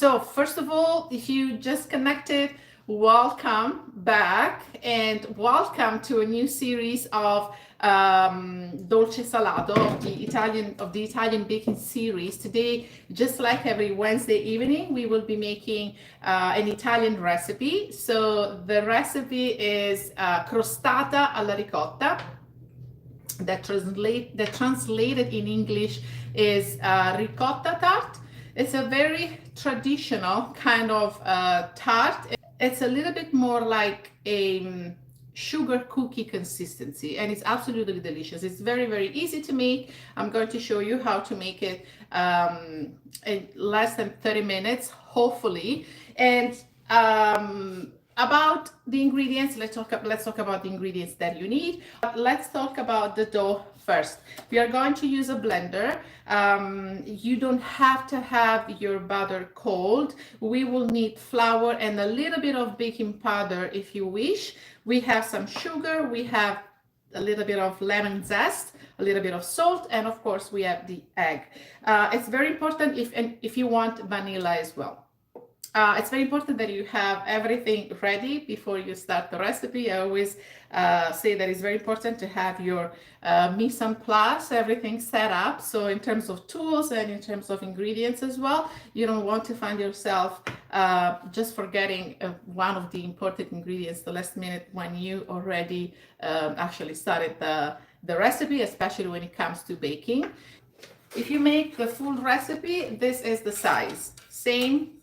So first of all, if you just connected, welcome back and welcome to a new series of Dolce Salato of the Italian baking series. Today, just like every Wednesday evening, we will be making an Italian recipe. So the recipe is Crostata alla Ricotta. That translated in English is ricotta tart. It's a very traditional kind of tart. It's a little bit more like a sugar cookie consistency, and it's absolutely delicious. It's very, very easy to make. I'm going to show you how to make it in less than 30 minutes, hopefully. And about the ingredients, let's talk about the ingredients that you need. Let's talk about the dough first. We are going to use a blender. You don't have to have your butter cold. We will need flour and a little bit of baking powder if you wish. We have some sugar, we have a little bit of lemon zest, a little bit of salt, and of course we have the egg. It's very important if you want vanilla as well. It's very important that you have everything ready before you start the recipe. I always say that it's very important to have your mise en place, everything set up. So in terms of tools and in terms of ingredients as well, you don't want to find yourself just forgetting one of the important ingredients the last minute when you already actually started the recipe, especially when it comes to baking. If you make the full recipe, this is the size. Same.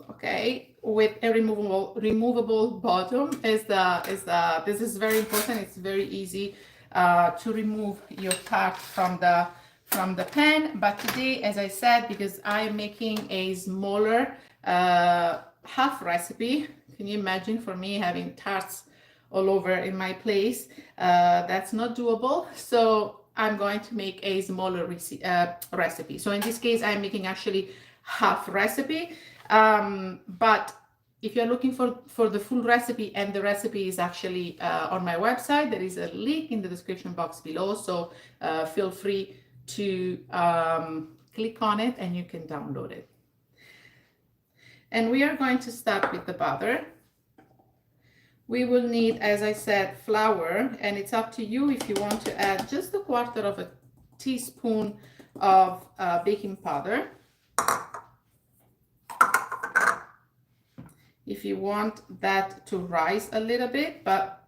Okay, with a removable bottom this is very important. It's very easy to remove your tart from the pan. But today, as I said, because I am making a smaller half recipe, can you imagine for me having tarts all over in my place? That's not doable. So I'm going to make a smaller recipe. So in this case, I'm making actually half recipe. But if you're looking for the full recipe, and the recipe is actually on my website, there is a link in the description box below, so feel free to click on it and you can download it. And we are going to start with the butter. We will need, as I said, flour, and it's up to you if you want to add just a quarter of a teaspoon of baking powder. If you want that to rise a little bit, but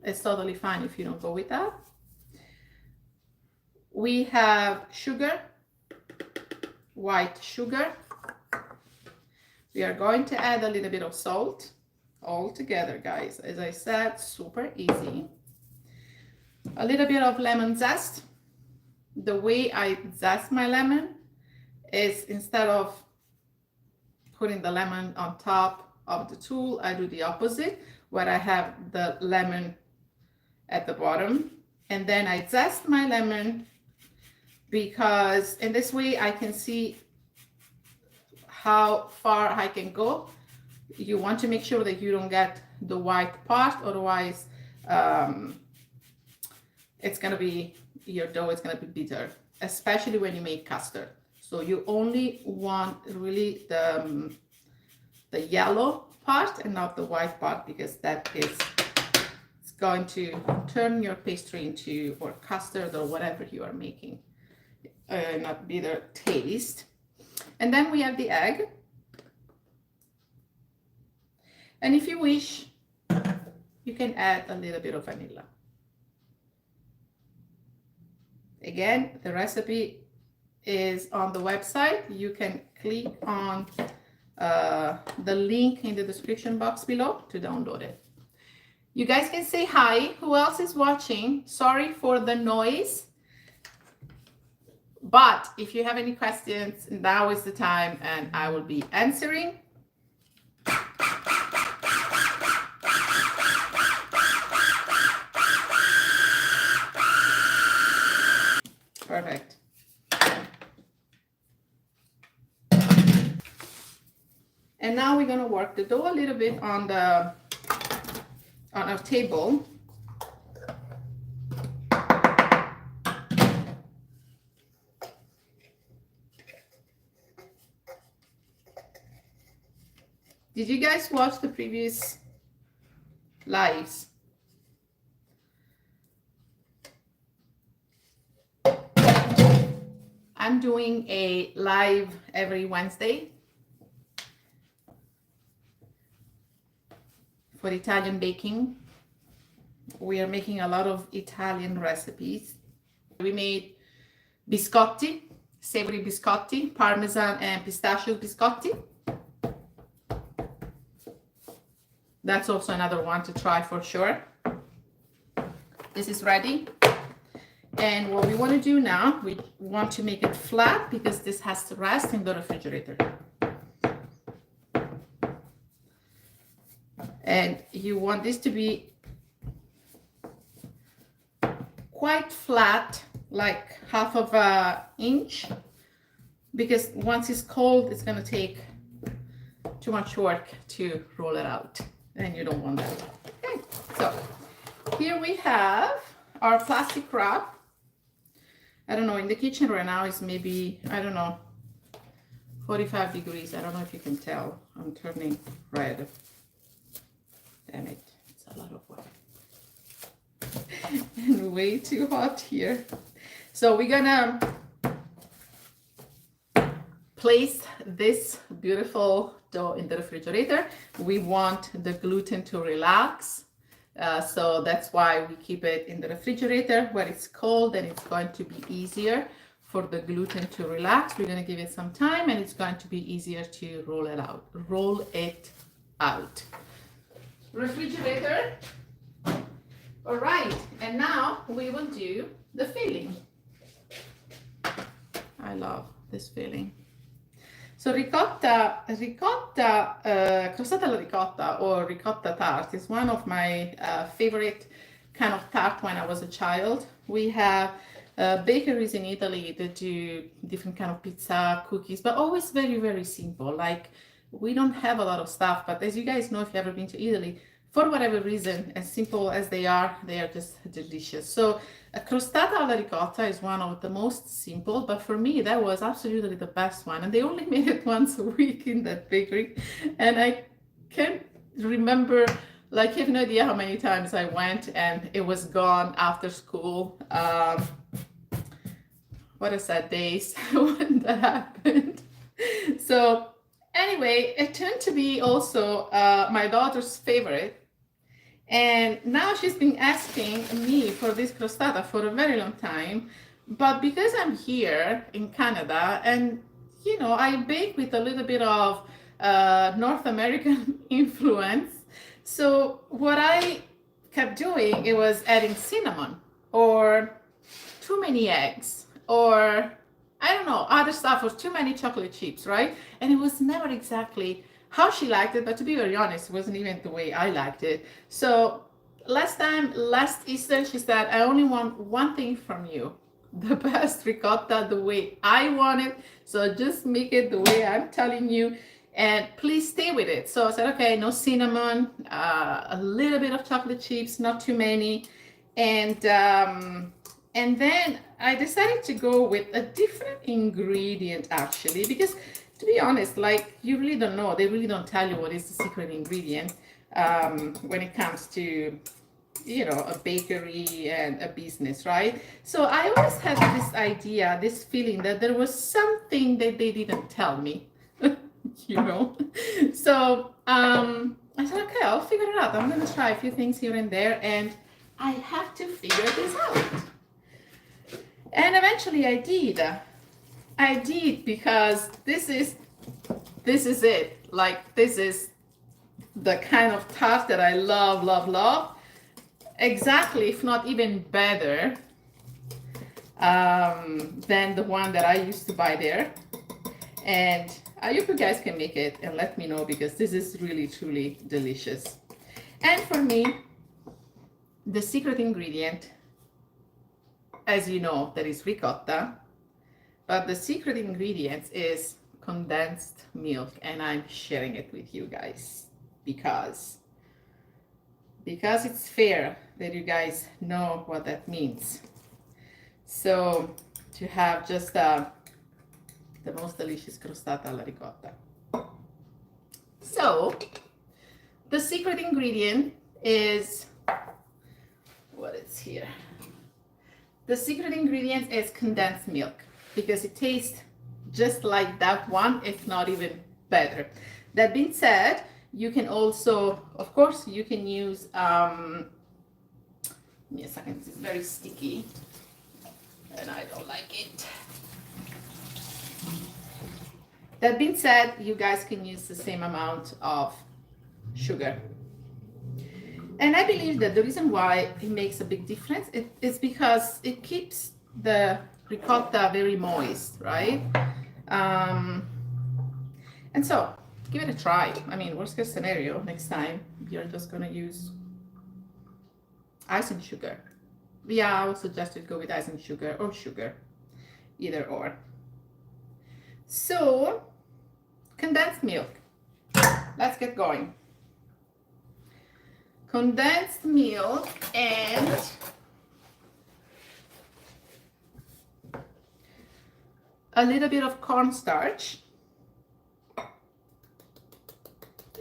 it's totally fine if you don't go with that. We have sugar, white sugar. We are going to add a little bit of salt all together, guys. As I said, super easy. A little bit of lemon zest. The way I zest my lemon is, instead of putting the lemon on top of the tool, I do the opposite, where I have the lemon at the bottom, and then I zest my lemon, because in this way I can see how far I can go. You want to make sure that you don't get the white part, otherwise it's going to be, your dough is going to be bitter, especially when you make custard. So you only want really the yellow part and not the white part, because that is going to turn your pastry into, or custard or whatever you are making, not bitter taste. And then we have the egg. And if you wish, you can add a little bit of vanilla. Again, the recipe is on the website. You can click on the link in the description box below to download it. You guys can say hi. Who else is watching? Sorry for the noise. But if you have any questions, now is the time, and I will be answering. Perfect. And now we're going to work the dough a little bit on our table. Did you guys watch the previous lives? I'm doing a live every Wednesday for Italian baking. We are making a lot of Italian recipes. We made biscotti, savory biscotti, parmesan and pistachio biscotti. That's also another one to try for sure. This is ready. And what we want to do now, we want to make it flat because this has to rest in the refrigerator. And you want this to be quite flat, like half of an inch, because once it's cold, it's going to take too much work to roll it out, and you don't want that. Okay, so here we have our plastic wrap. I don't know, in the kitchen right now is maybe, I don't know, 45 degrees. I don't know if you can tell. I'm turning red. Damn it, it's a lot of work. And way too hot here. So we're gonna place this beautiful dough in the refrigerator. We want the gluten to relax. So that's why we keep it in the refrigerator where it's cold, and it's going to be easier for the gluten to relax. We're going to give it some time, and it's going to be easier to roll it out. Refrigerator. All right, and now we will do the filling. I love this filling. So crostata alla ricotta or ricotta tart is one of my favorite kind of tart when I was a child. We have bakeries in Italy that do different kind of pizza, cookies, but always very, very simple. Like, we don't have a lot of stuff, but as you guys know, if you've ever been to Italy, for whatever reason, as simple as they are just delicious. So crostata alla ricotta is one of the most simple, but for me, that was absolutely the best one. And they only made it once a week in that bakery. And I can't remember, like, I have no idea how many times I went and it was gone after school. What a sad days when that happened. So anyway, it turned to be also my daughter's favorite. And now she's been asking me for this crostata for a very long time. But because I'm here in Canada, and you know, I bake with a little bit of North American influence. So what I kept doing, it was adding cinnamon or too many eggs or I don't know, other stuff, or too many chocolate chips, right? And it was never exactly how she liked it, but to be very honest, it wasn't even the way I liked it. So last Easter, she said, I only want one thing from you, the best ricotta the way I want it. So just make it the way I'm telling you, and please stay with it. So I said, okay, no cinnamon, a little bit of chocolate chips, not too many. And then I decided to go with a different ingredient actually, because to be honest, like, you really don't know. They really don't tell you what is the secret ingredient when it comes to, you know, a bakery and a business, right? So I always had this idea, this feeling that there was something that they didn't tell me, you know? So I said, okay, I'll figure it out. I'm going to try a few things here and there, and I have to figure this out. And eventually I did. I did, because this is it. Like, this is the kind of tart that I love, love, love. Exactly, if not even better than the one that I used to buy there. And I hope you guys can make it and let me know, because this is really, truly delicious. And for me, the secret ingredient, as you know, that is ricotta. But the secret ingredient is condensed milk, and I'm sharing it with you guys because it's fair that you guys know what that means. So to have just the most delicious crostata alla ricotta. So So the secret ingredient is, what is here? The secret ingredient is condensed milk, because it tastes just like that one, if not even better. That being said, you can also, of course, you can use, give me a second, this is very sticky and I don't like it. That being said, you guys can use the same amount of sugar. And I believe that the reason why it makes a big difference is because it keeps the ricotta very moist, right? And so give it a try. I mean, worst case scenario, next time you're just gonna use icing sugar. Yeah, I would suggest you go with icing sugar or sugar, either or. So, condensed milk. Let's get going. Condensed milk and a little bit of cornstarch.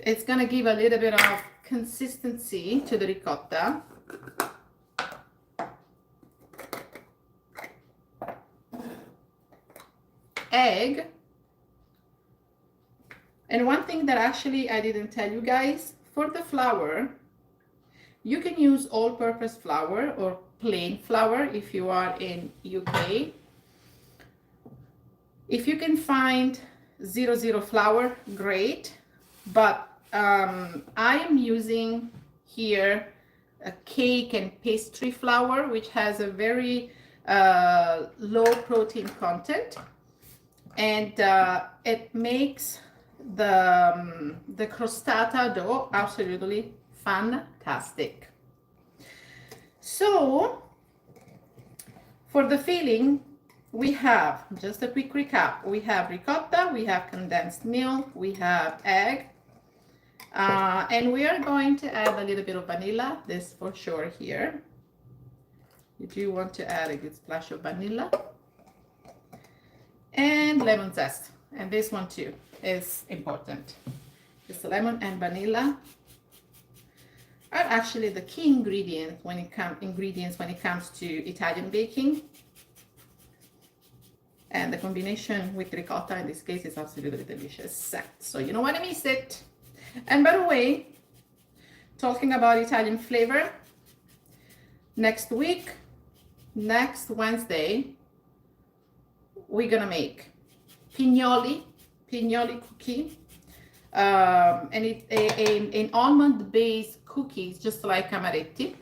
It's gonna give a little bit of consistency to the ricotta. Egg. And one thing that actually I didn't tell you guys, for the flour, you can use all-purpose flour or plain flour if you are in UK. If you can find 00 flour, great. But I am using here a cake and pastry flour, which has a very low protein content, and it makes the crostata dough absolutely fantastic. So for the filling, we have, just a quick recap, we have ricotta, we have condensed milk, we have egg, and we are going to add a little bit of vanilla, this for sure here. You do want to add a good splash of vanilla. And lemon zest, and this one too is important. Just lemon and vanilla are actually the key ingredients when it comes to Italian baking. And the combination with ricotta in this case is absolutely delicious. So you don't want to miss it. And by the way, talking about Italian flavor, next week, next Wednesday, we're gonna make pignoli cookie, and it's an almond-based cookies, just like amaretti,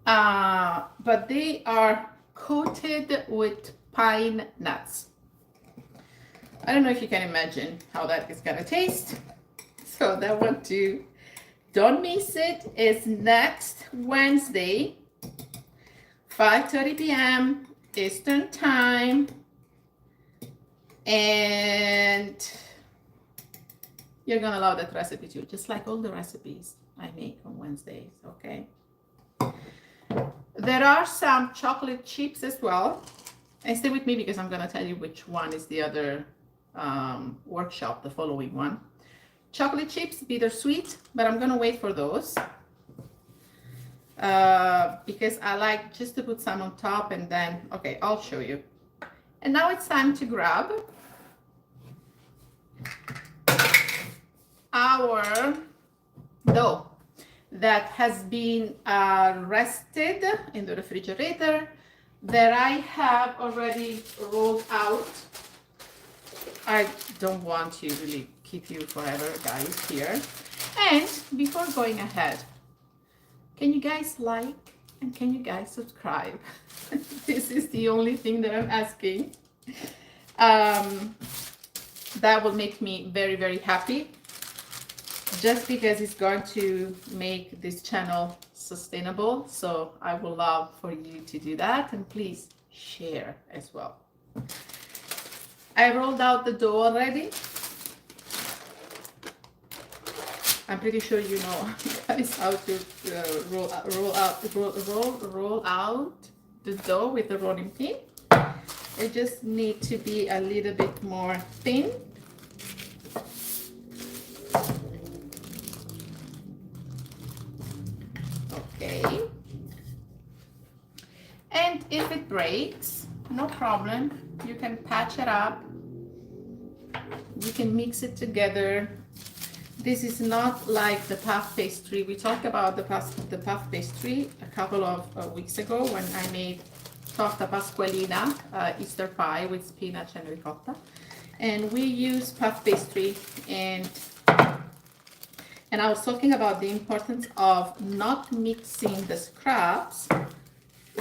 but they are coated with pine nuts. I don't know if you can imagine how that is gonna taste. So that one too, don't miss it. It's next Wednesday, 5:30 p.m. Eastern time, and you're gonna love that recipe too, just like all the recipes I make on Wednesdays. Okay, there are some chocolate chips as well, and stay with me because I'm gonna tell you which one is the other workshop, the following one. Chocolate chips, bittersweet, but I'm gonna wait for those because I like just to put some on top, and then, okay, I'll show you. And now it's time to grab our dough that has been rested in the refrigerator, that I have already rolled out. I don't want to really keep you forever, guys, here. And before going ahead, can you guys like and can you guys subscribe? This is the only thing that I'm asking. That will make me very, very happy, just because it's going to make this channel sustainable. So I would love for you to do that, and please share as well. I rolled out the dough already. I'm pretty sure you know, guys, how to roll out the dough with the rolling pin. It just needs to be a little bit more thin. if it breaks, no problem. You can patch it up. You can mix it together. This is not like the puff pastry. We talked about the puff pastry a couple of weeks ago when I made torta pasqualina, Easter pie with spinach and ricotta. And we use puff pastry, and I was talking about the importance of not mixing the scraps,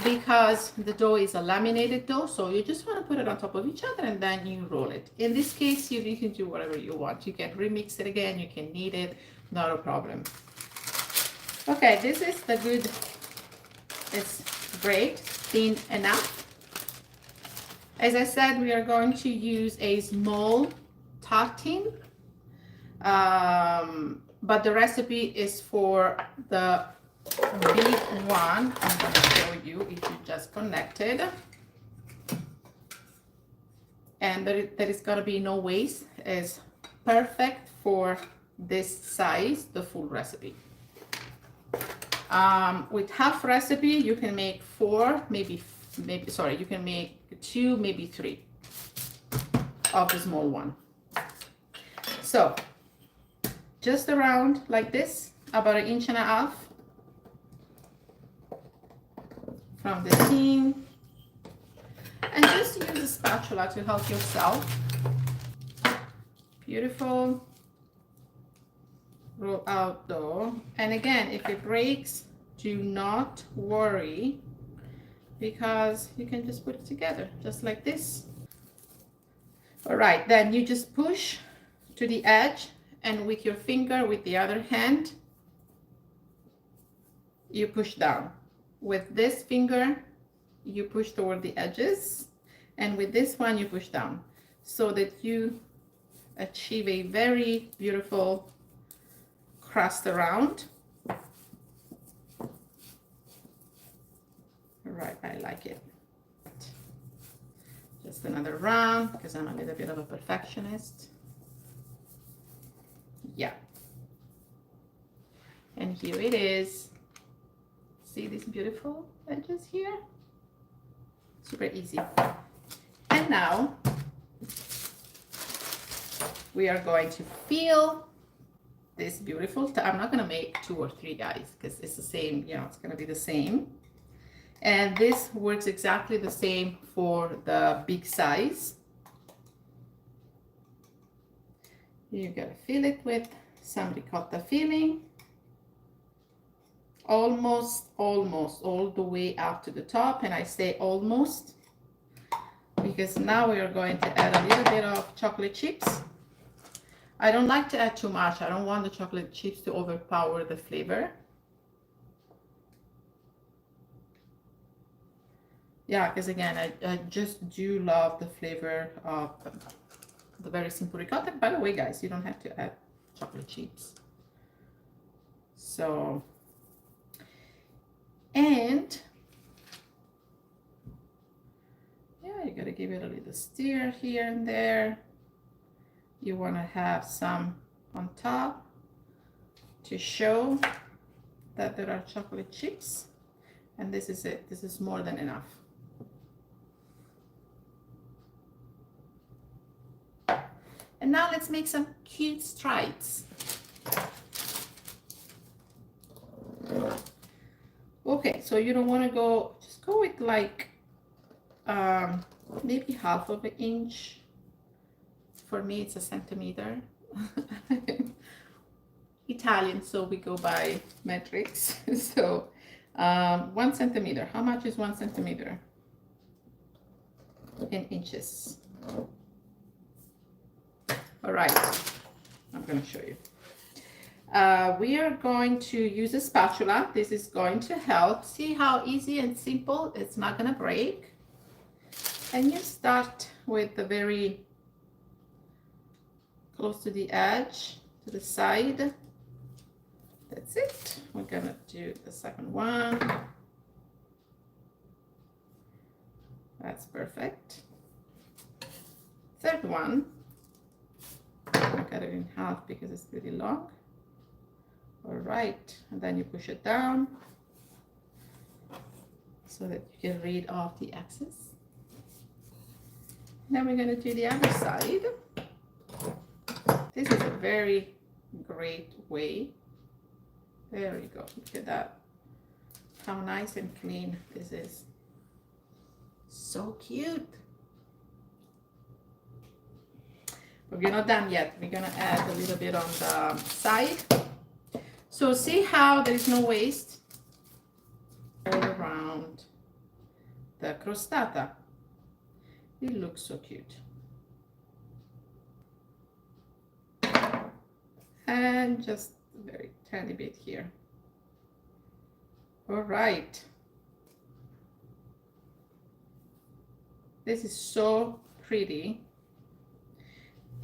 because the dough is a laminated dough, so you just want to put it on top of each other and then you roll it. In this case, you can do whatever you want. You can remix it again, you can knead it, not a problem. Okay, this is the good, it's great, thin enough. As I said, we are going to use a small tartine, but the recipe is for the big one. I'm going to show you if you just connected, and there is going to be no waste. It's perfect for this size, the full recipe. With half recipe you can make 4, maybe sorry, you can make 2, maybe 3 of the small one. So just around like this, about 1.5 inches from the seam, and just use a spatula to help yourself. Beautiful. Roll out dough, and again, if it breaks, do not worry, because you can just put it together just like this. All right, then you just push to the edge, and with your finger, with the other hand, you push down. With this finger, you push toward the edges, and with this one, you push down, so that you achieve a very beautiful crust around. All right, I like it. Just another round, because I'm a little bit of a perfectionist. Yeah. And here it is. See these beautiful edges here? Super easy. And now we are going to fill this beautiful, I'm not going to make 2 or 3 guys, because it's the same, you know, it's going to be the same. And this works exactly the same for the big size. You got to fill it with some ricotta filling, almost all the way up to the top. And I say almost because now we are going to add a little bit of chocolate chips. I don't like to add too much. I don't want the chocolate chips to overpower the flavor. Yeah, because again, I just do love the flavor of the very simple ricotta. By the way, guys, you don't have to add chocolate chips. So, and yeah, you gotta give it a little stir here and there. You want to have some on top to show that there are chocolate chips, and this is it. This is more than enough. And now let's make some cute stripes. Okay, so you don't want to go, just go with like maybe 1/2 inch. For me, it's 1 centimeter. Italian, so we go by metrics. So 1 centimeter. How much is 1 centimeter in inches? All right, I'm going to show you. We are going to use a spatula. This is going to help. See how easy and simple? It's not going to break. And you start with the very close to the edge, to the side. That's it. We're gonna do the second one. That's perfect. Third one, I cut it in half because it's pretty long. All right, and then you push it down. so that you can read off the excess. Then we're going to do the other side. This is a very great way. There we go. Look at that. How nice and clean this is. So cute. But we're not done yet. We're gonna add a little bit on the side. So see how there is no waste all around the crostata. It looks so cute. And just a very tiny bit here. All right. This is so pretty.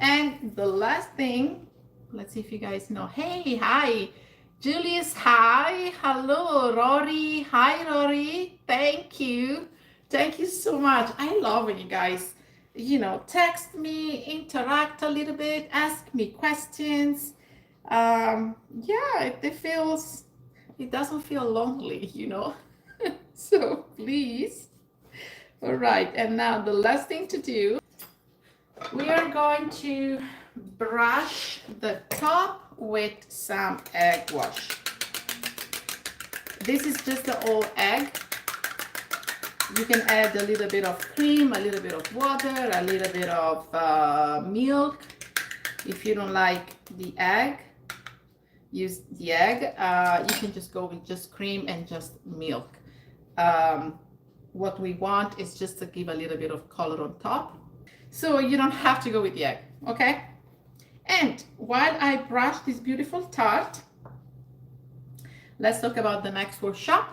And the last thing, let's see if you guys know. Hey, hi. Julius, hi. Hello, Rory. Hi, Rory. Thank you. Thank you so much. I love when you guys, you know, text me, interact a little bit, ask me questions. Yeah, it doesn't feel lonely, you know. So please. All right, and now the last thing to do, we are going to brush the top with some egg wash. This is just the old egg. You can add a little bit of cream, a little bit of water, a little bit of milk. If you don't like the egg, use the egg. You can just go with just cream and just milk. What we want is just to give a little bit of color on top. So you don't have to go with the egg, okay? And while I brush this beautiful tart, let's talk about the next workshop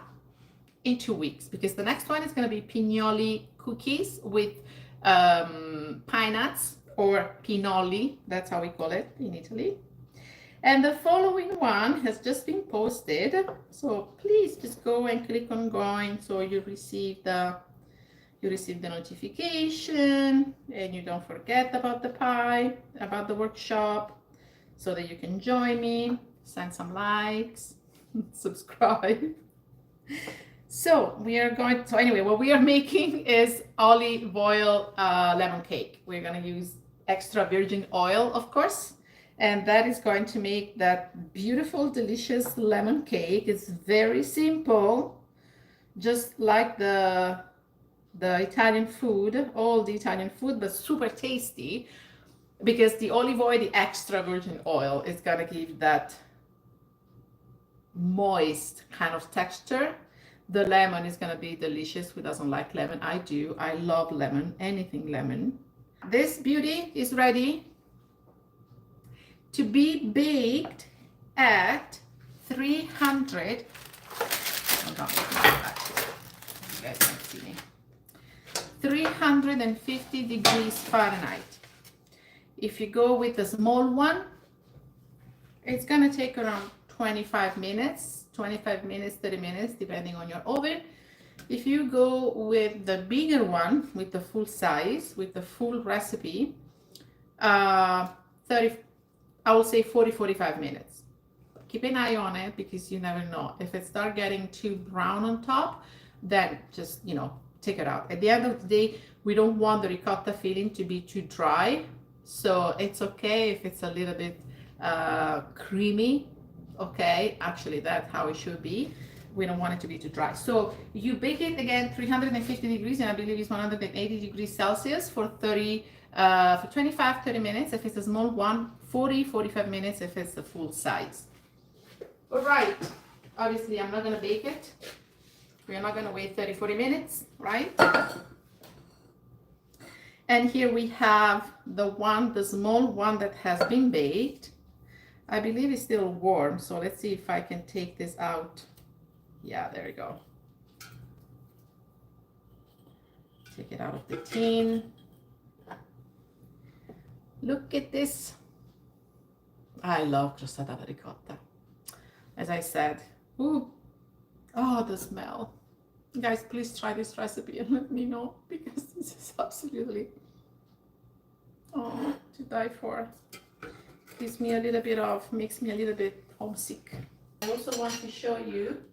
in 2 weeks, because the next one is going to be pinoli cookies with pine nuts, or pinoli, that's how we call it in Italy. And the following one has just been posted, so please just go and click on join so you receive the notification, and you don't forget about the pie, about the workshop, so that you can join me, send some likes, subscribe. So we are going to, anyway, what we are making is olive oil lemon cake. We're going to use extra virgin oil, of course, and that is going to make that beautiful, delicious lemon cake. It's very simple, just like the Italian food, all the Italian food, but super tasty, because the olive oil, the extra virgin oil, is going to give that moist kind of texture. The lemon is going to be delicious. Who doesn't like lemon? I do. I love lemon, anything lemon. This beauty is ready to be baked at 300. Hold on, you guys can see me. 350 degrees Fahrenheit. If you go with the small one, it's going to take around 25 minutes, 30 minutes, depending on your oven. If you go with the bigger one, with the full size, with the full recipe, I will say 40-45 minutes. Keep an eye on it, because you never know. If it starts getting too brown on top, then just, you know, take it out. At the end of the day, we don't want the ricotta filling to be too dry. So it's okay if it's a little bit creamy. Okay, actually that's how it should be. We don't want it to be too dry. So you bake it again 350 degrees, and I believe it's 180 degrees Celsius for 25-30 minutes if it's a small one, 40-45 minutes if it's the full size. All right, obviously I'm not going to bake it. We're not going to wait 30-40 minutes, right? And here we have the small one that has been baked. I believe it's still warm, so let's see if I can take this out. Yeah, there we go. Take it out of the tin. Look at this. I love crostata alla ricotta. As I said, ooh, oh, the smell. Guys, please try this recipe and let me know, because this is absolutely, oh, to die for. Makes me a little bit homesick. I also want to show you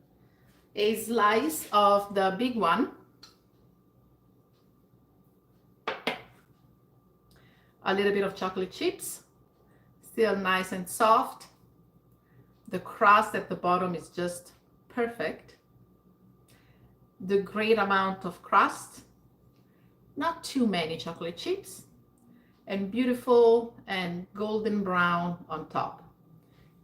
a slice of the big one, a little bit of chocolate chips, still nice and soft. The crust at the bottom is just perfect. The great amount of crust, not too many chocolate chips, and beautiful and golden brown on top.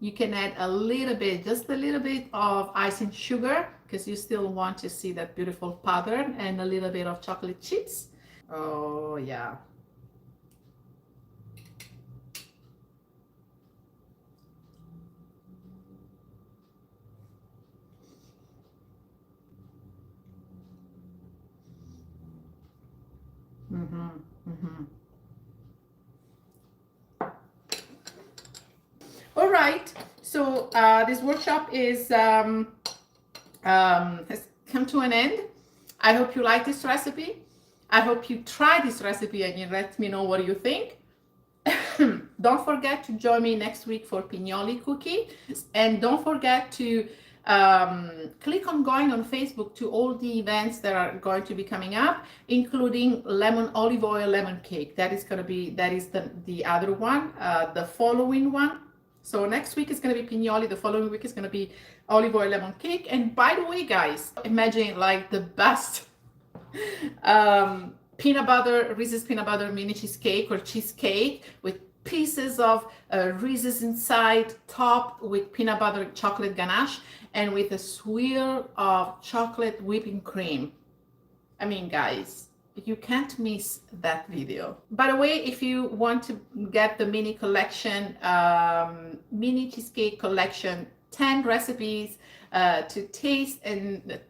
You can add a little bit, just a little bit of icing sugar, because you still want to see that beautiful pattern, and a little bit of chocolate chips. Oh yeah. All right, so this workshop is has come to an end. I hope you like this recipe. I hope you try this recipe and you let me know what you think. Don't forget to join me next week for Pignoli cookie, and don't forget to click on going on Facebook to all the events that are going to be coming up, including olive oil lemon cake. That is the other one, the following one. So next week is going to be Pignoli, the following week is going to be olive oil lemon cake. And by the way, guys, imagine like the best peanut butter, Reese's peanut butter mini cheesecake or cheesecake with pieces of Reese's inside, topped with peanut butter chocolate ganache and with a swirl of chocolate whipping cream. I mean, guys, you can't miss that video. By the way, if you want to get the mini collection, mini cheesecake collection, 10 recipes to taste and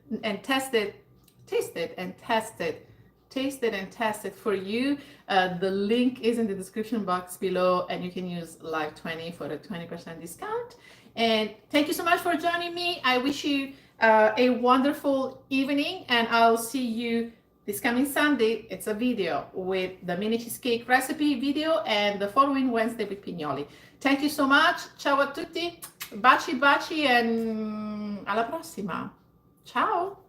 test it, for you. The link is in the description box below, and you can use Live 20 for a 20% discount. And thank you so much for joining me. I wish you a wonderful evening, and I'll see you this coming Sunday. It's a video with the mini cheesecake recipe video, and the following Wednesday with Pignoli. Thank you so much. Ciao a tutti. Baci baci, and alla prossima. Ciao.